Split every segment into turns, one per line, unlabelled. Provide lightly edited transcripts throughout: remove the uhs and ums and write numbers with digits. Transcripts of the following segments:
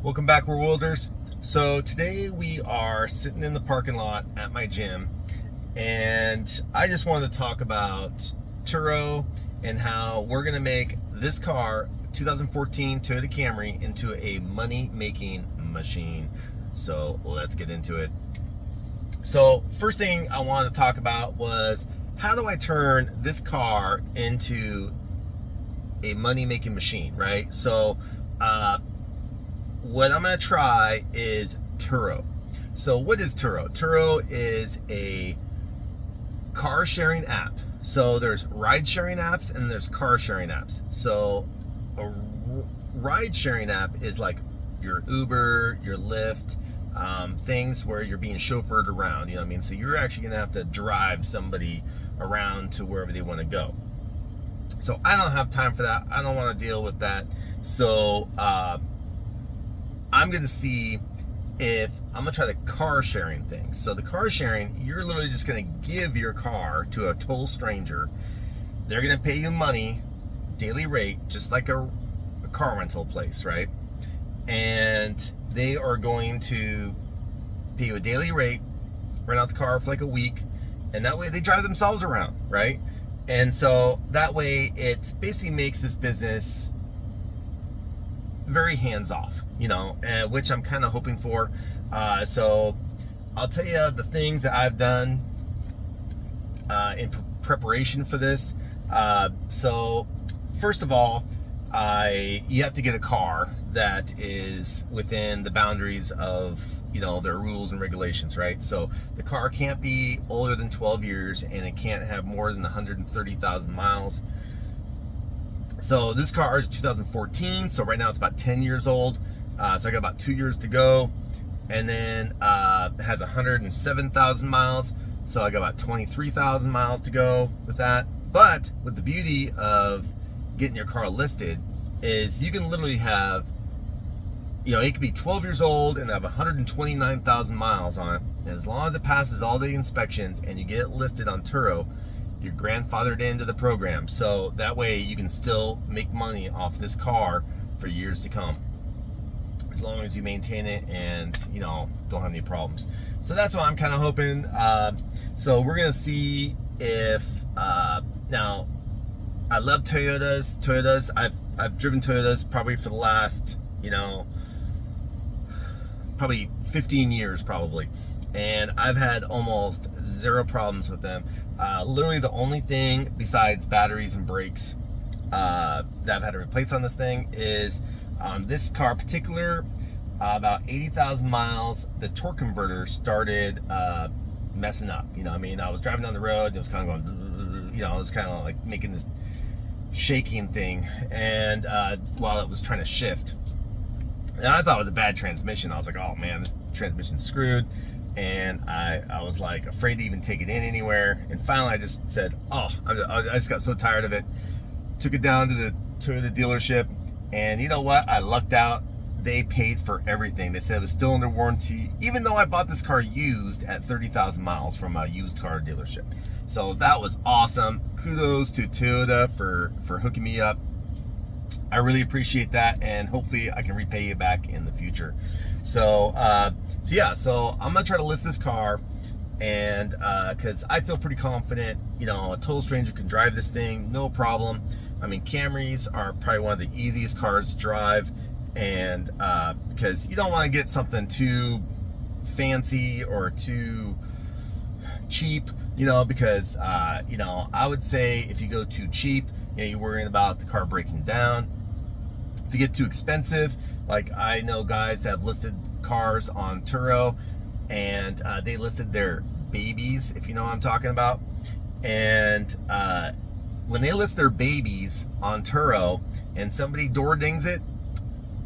Welcome back, Worlders. So today we are sitting in the parking lot at my gym, and I just wanted to talk about TURO and how we're going to make this car, 2014 Toyota Camry, into a money-making machine. So let's get into it. So first thing I wanted to talk about was, how do I turn this car into a money-making machine, right? So what I'm going to try is TURO. So what is TURO? TURO is a car sharing app. So there's ride sharing apps and there's car sharing apps. So a ride sharing app is like your Uber, your Lyft, things where you're being chauffeured around, you know what I mean? So you're actually going to have to drive somebody around to wherever they want to go. So I don't have time for that. I don't want to deal with that. So I'm going to see if I'm going to try the car sharing thing. So the car sharing, you're literally just going to give your car to a total stranger. They're going to pay you money, daily rate, just like a car rental place, right? And they are going to pay you a daily rate, rent out the car for like a week, and that way they drive themselves around, right? And so that way it basically makes this business very hands-off, you know, which I'm kind of hoping for. So I'll tell you the things that I've done in preparation for this. So first of all, you have to get a car that is within the boundaries of, you know, their rules and regulations, right? So the car can't be older than 12 years and it can't have more than 130,000 miles. So this car is 2014, so right now it's about 10 years old. So I got about 2 years to go. And then it has 107,000 miles, so I got about 23,000 miles to go with that. But with the beauty of getting your car listed is you can literally have, you know, it could be 12 years old and have 129,000 miles on it. And as long as it passes all the inspections and you get it listed on TURO, you're grandfathered into the program. So that way you can still make money off this car for years to come, as long as you maintain it and, you know, don't have any problems. So that's what I'm kind of hoping. So we're gonna see if now, I love Toyotas. I've driven Toyotas probably for the last, you know, probably 15 years probably, and I've had almost zero problems with them. Literally the only thing besides batteries and brakes that I've had to replace on this thing is this car in particular, about 80,000 miles, the torque converter started messing up. You know what I mean? I was driving down the road and it was kind of going, you know, it was kind of like making this shaking thing, and while it was trying to shift. And I thought it was a bad transmission. I was like, oh man, this transmission's screwed. And I was like afraid to even take it in anywhere. And finally I just said, oh, I just got so tired of it. Took it down to the dealership, and you know what? I lucked out. They paid for everything. They said it was still under warranty, even though I bought this car used at 30,000 miles from a used car dealership. So that was awesome. Kudos to Toyota for hooking me up. I really appreciate that, and hopefully I can repay you back in the future. So yeah, so I'm gonna try to list this car, and because I feel pretty confident, you know, a total stranger can drive this thing, no problem. I mean, Camrys are probably one of the easiest cars to drive, and because you don't want to get something too fancy or too cheap, you know, because you know, I would say if you go too cheap, you know, you're worrying about the car breaking down. If you get too expensive, like I know guys that have listed cars on TURO, and they listed their babies, if you know what I'm talking about. And when they list their babies on TURO and somebody door dings it,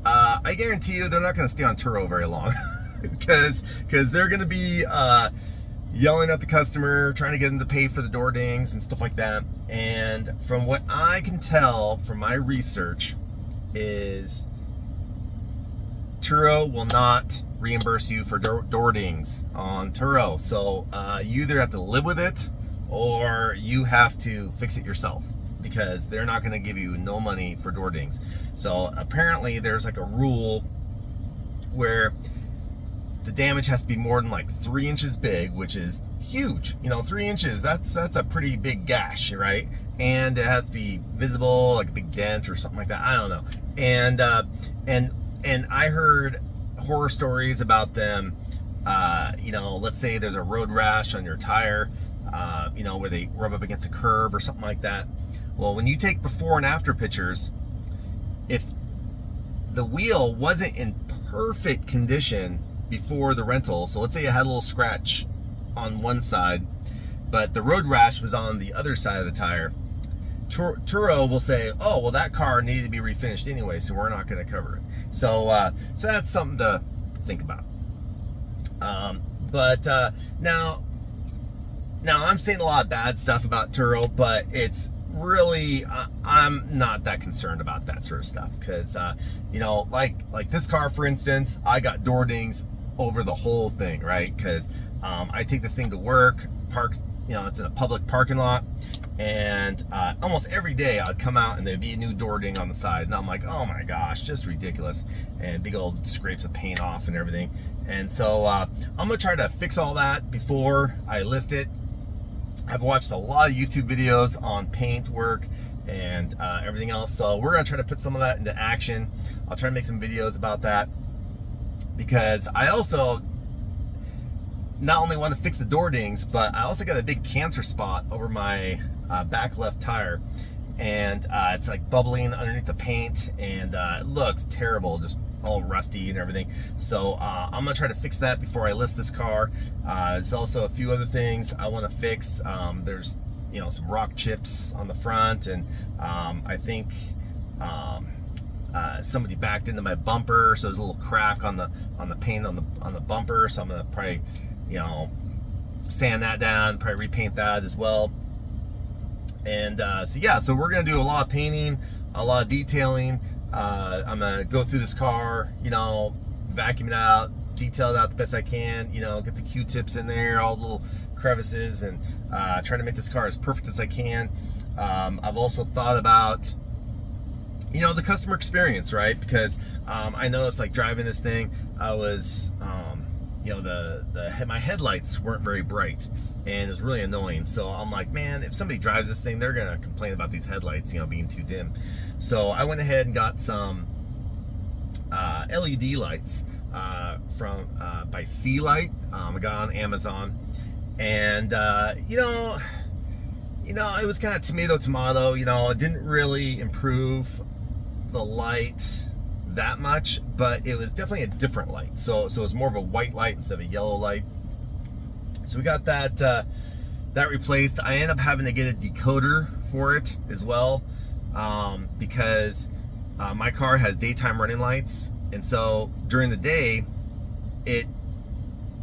I guarantee you they're not going to stay on TURO very long because they're going to be yelling at the customer, trying to get them to pay for the door dings and stuff like that. And from what I can tell from my research is TURO will not reimburse you for door dings on TURO. So you either have to live with it or you have to fix it yourself, because they're not going to give you no money for door dings. So apparently there's like a rule where the damage has to be more than like 3 inches big, which is huge. 3 inches, that's a pretty big gash, right? And it has to be visible, like a big dent or something like that. I don't know. And I heard horror stories about them. Let's say there's a road rash on your tire, where they rub up against a curb or something like that. Well, when you take before and after pictures, if the wheel wasn't in perfect condition before the rental, so let's say it had a little scratch on one side, but the road rash was on the other side of the tire, TURO will say, oh, well, that car needed to be refinished anyway, so we're not going to cover it. So that's something to think about. Now I'm saying a lot of bad stuff about TURO, but it's really, I'm not that concerned about that sort of stuff, because like this car, for instance, I got door dings over the whole thing, right? Because I take this thing to work, park, it's in a public parking lot, and almost every day I'd come out and there'd be a new door ding on the side, and I'm like, oh my gosh, just ridiculous, and big old scrapes of paint off and everything. And so I'm gonna try to fix all that before I list it. I've watched a lot of YouTube videos on paint work and everything else, so we're gonna try to put some of that into action. I'll try to make some videos about that, because I also not only want to fix the door dings, but I also got a big cancer spot over my back left tire, and it's like bubbling underneath the paint, and it looks terrible, just all rusty and everything. So I'm gonna try to fix that before I list this car. There's also a few other things I want to fix. There's some rock chips on the front, and I think somebody backed into my bumper, so there's a little crack on the paint on the bumper. So I'm gonna probably sand that down, probably repaint that as well. And so we're gonna do a lot of painting, a lot of detailing. I'm gonna go through this car, vacuum it out, detail it out the best I can, get the Q-tips in there, all the little crevices, and try to make this car as perfect as I can. I've also thought about the customer experience, right? Because I noticed, like, driving this thing, I was my headlights weren't very bright, and it was really annoying. So I'm like, man, if somebody drives this thing, they're gonna complain about these headlights being too dim. So I went ahead and got some LED lights from by Sea Light. I got on Amazon, and it was kind of tomato. It didn't really improve the light that much, but it was definitely a different light. So it was more of a white light instead of a yellow light. So we got that replaced. I ended up having to get a decoder for it as well, because my car has daytime running lights, and so during the day it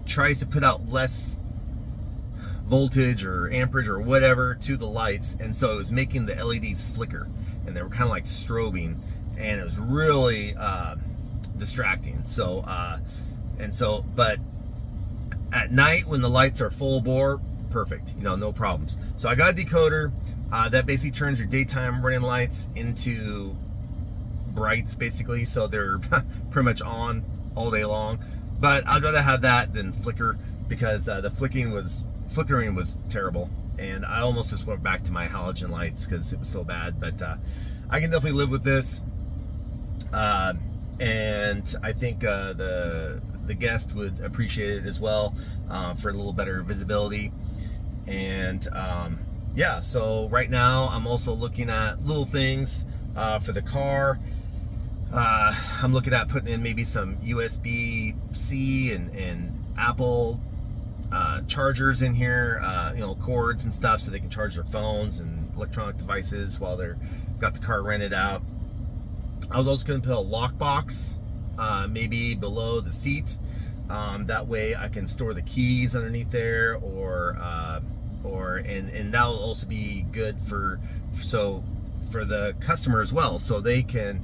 tries to put out less voltage or amperage or whatever to the lights, and so it was making the LEDs flicker, and they were kind of like strobing, and it was really distracting. But at night when the lights are full bore, perfect, no problems. So I got a decoder that basically turns your daytime running lights into brights, basically, so they're pretty much on all day long. But I'd rather have that than flicker, because the flickering was terrible, and I almost just went back to my halogen lights because it was so bad. But I can definitely live with this, and I think the guest would appreciate it as well, for a little better visibility. And so right now I'm also looking at little things for the car. I'm looking at putting in maybe some USB-C and Apple chargers in here, cords and stuff, so they can charge their phones and electronic devices while they're got the car rented out. I was also going to put a lockbox maybe below the seat. That way I can store the keys underneath there, and that will also be good for the customer as well, so they can,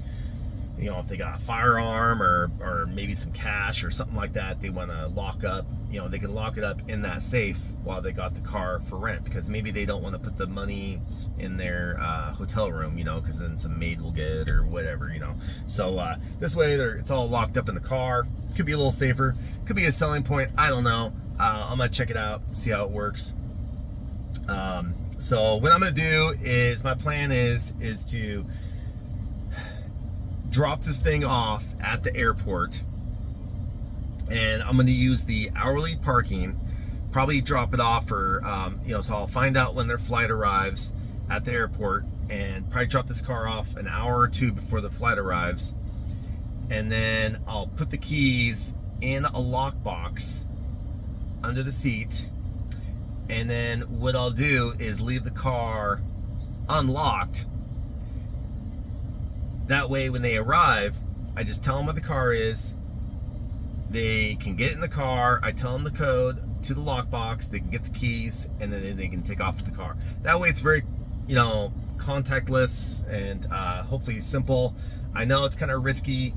if they got a firearm or maybe some cash or something like that they want to lock up, they can lock it up in that safe while they got the car for rent, because maybe they don't want to put the money in their hotel room, because then some maid will get it or whatever, so this way it's all locked up in the car. Could be a little safer. Could be a selling point. I don't know. I'm gonna check it out, see how it works. So what I'm gonna do is, my plan is to drop this thing off at the airport, and I'm gonna use the hourly parking. Probably drop it off for, so I'll find out when their flight arrives at the airport, and probably drop this car off an hour or two before the flight arrives. And then I'll put the keys in a lockbox under the seat. And then what I'll do is leave the car unlocked. That way, when they arrive, I just tell them what the car is. They can get in the car. I tell them the code to the lockbox. They can get the keys, and then they can take off with the car. That way, it's very, contactless and hopefully simple. I know it's kind of risky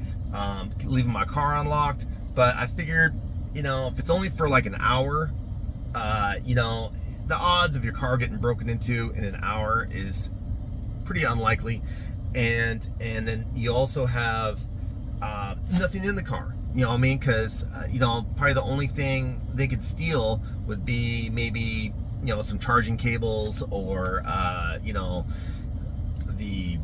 leaving my car unlocked, but I figured, if it's only for like an hour, the odds of your car getting broken into in an hour is pretty unlikely. And then you also have nothing in the car. You know what I mean? Because, probably the only thing they could steal would be maybe, some charging cables, or, the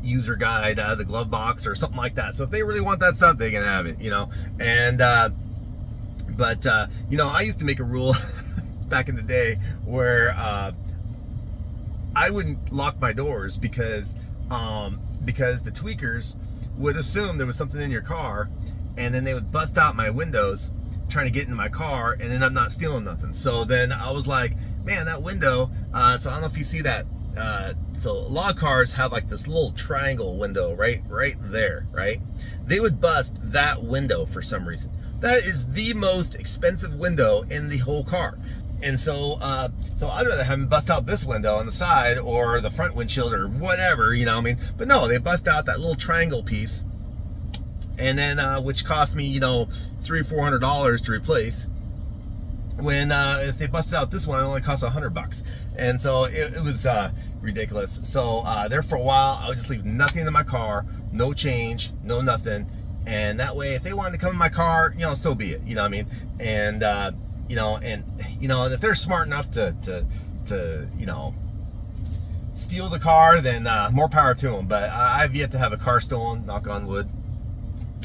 user guide out of the glove box or something like that. So if they really want that stuff, they can have it, And, I used to make a rule back in the day where I wouldn't lock my doors because the tweakers would assume there was something in your car, and then they would bust out my windows trying to get into my car, and then I'm not stealing nothing. So then I was like, man, that window, so I don't know if you see that. So a lot of cars have like this little triangle window right there, right? They would bust that window for some reason. That is the most expensive window in the whole car. And so I'd rather have them bust out this window on the side, or the front windshield, or whatever, But no, they bust out that little triangle piece, and then which cost me, $300-400 to replace. When if they busted out this one, it only cost $100. And so it was ridiculous. So there for a while, I would just leave nothing in my car, no change, no nothing. And that way, if they wanted to come in my car, so be it. And and if they're smart enough to steal the car, then more power to them. But I've yet to have a car stolen, knock on wood.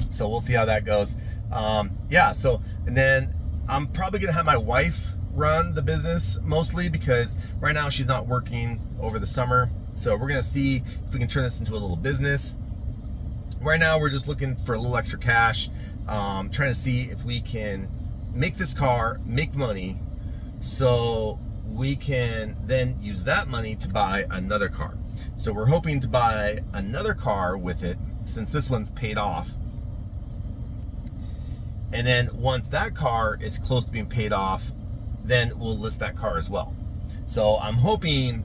So we'll see how that goes. So, and then I'm probably gonna have my wife run the business mostly, because right now she's not working over the summer. So we're gonna see if we can turn this into a little business. Right now we're just looking for a little extra cash, trying to see if we can make this car make money, so we can then use that money to buy another car. So we're hoping to buy another car with it, since this one's paid off. And then once that car is close to being paid off, then we'll list that car as well. So I'm hoping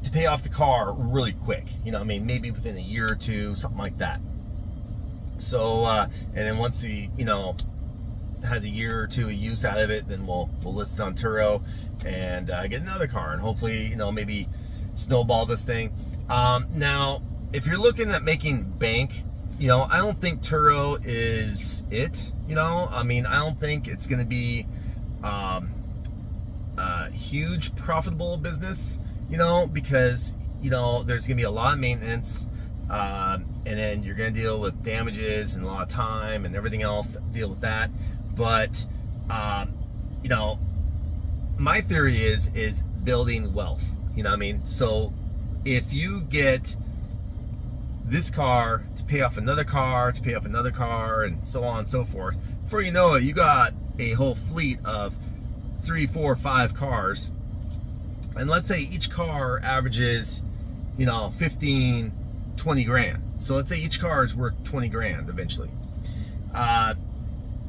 to pay off the car really quick, maybe within a year or two, something like that. So and then once we has a year or two of use out of it, then we'll list it on TURO and get another car, and hopefully maybe snowball this thing. Now if you're looking at making bank, I don't think TURO is it. I don't think it's going to be a huge profitable business, because there's going to be a lot of maintenance, and then you're going to deal with damages and a lot of time and everything else, deal with that. But my theory is building wealth. So if you get this car to pay off another car, to pay off another car, and so on and so forth, before you know it, you got a whole fleet of 3, 4, 5 cars. And let's say each car averages 15, 20 grand. So let's say each car is worth 20 grand eventually.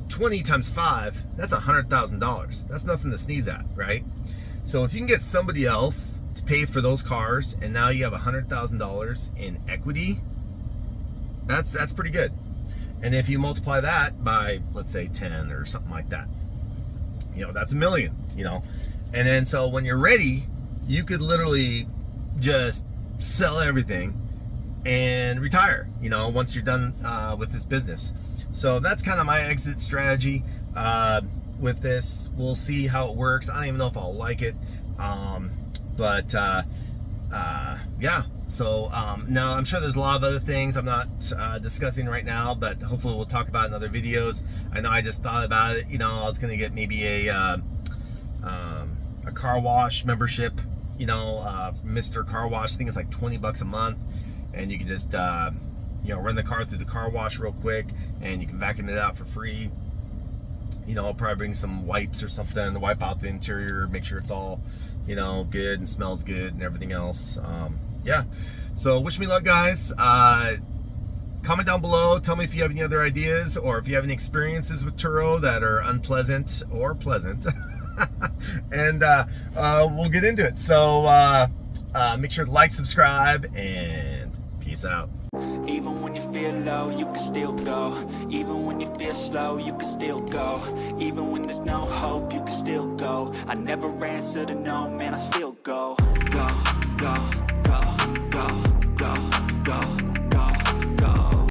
20 times 5, that's $100,000. That's nothing to sneeze at, right? So if you can get somebody else to pay for those cars, and now you have $100,000 in equity, that's pretty good. And if you multiply that by, let's say, 10 or something like that, that's $1 million. And then so when you're ready, you could literally just sell everything, and retire, you know, once you're done with this business. So that's kind of my exit strategy with this. We'll see how it works. I don't even know if I'll like it, but yeah. So now I'm sure there's a lot of other things I'm not discussing right now, but hopefully we'll talk about in other videos. I know I just thought about it. You know, I was going to get maybe a car wash membership, you know, Mr. Car Wash. I think it's like $20 a month, and you can just you know, run the car through the car wash real quick, and you can vacuum it out for free. You know, I'll probably bring some wipes or something to wipe out the interior, make sure it's all, you know, good and smells good and everything else. Yeah, so wish me luck, guys. Comment down below, tell me if you have any other ideas, or if you have any experiences with TURO that are unpleasant or pleasant. And we'll get into it. So make sure to like, subscribe, and peace out.
Even when you feel low, you can still go. Even when you feel slow, you can still go. Even when there's no hope, you can still go. I never answer to no, man, I still go. Go, go.